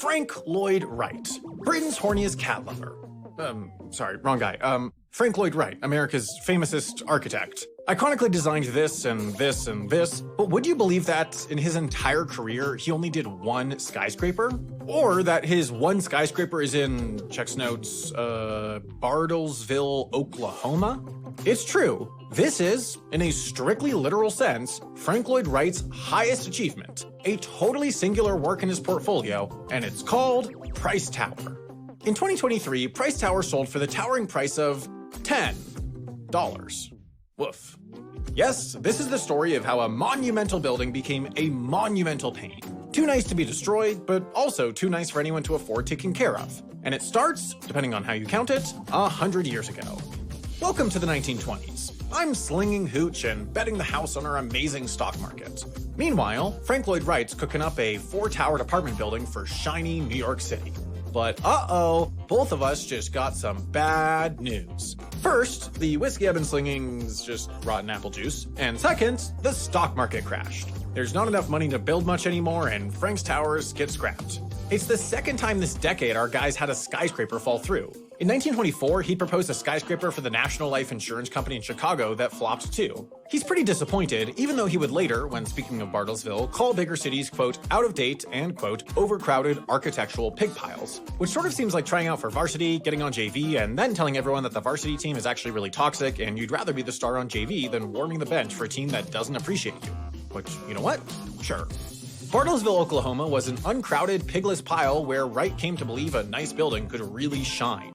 Frank Lloyd Wright, Britain's horniest cat lover. Sorry, wrong guy. Frank Lloyd Wright, America's famousest architect. Iconically designed this and this and this, but would you believe that in his entire career, he only did one skyscraper? Or that his one skyscraper is in, checks notes, Bartlesville, Oklahoma? It's true. This is, in a strictly literal sense, Frank Lloyd Wright's highest achievement, a totally singular work in his portfolio, and it's called Price Tower. In 2023, Price Tower sold for the towering price of $10. Woof. Yes, this is the story of how a monumental building became a monumental pain. Too nice to be destroyed, but also too nice for anyone to afford taken care of. And it starts, depending on how you count it, 100 years ago. Welcome to the 1920s. I'm slinging hooch and betting the house on our amazing stock market. Meanwhile, Frank Lloyd Wright's cooking up a 4-towered apartment building for shiny New York City. But uh-oh, both of us just got some bad news. First, the whiskey I've been slinging's just rotten apple juice. And second, the stock market crashed. There's not enough money to build much anymore, and Frank's towers get scrapped. It's the second time this decade our guys had a skyscraper fall through. In 1924, he proposed a skyscraper for the National Life Insurance Company in Chicago that flopped too. He's pretty disappointed, even though he would later, when speaking of Bartlesville, call bigger cities, quote, out of date and, quote, overcrowded architectural pig piles. Which sort of seems like trying out for varsity, getting on JV, and then telling everyone that the varsity team is actually really toxic and you'd rather be the star on JV than warming the bench for a team that doesn't appreciate you. Which, you know what? Sure. Bartlesville, Oklahoma was an uncrowded, pigless pile where Wright came to believe a nice building could really shine.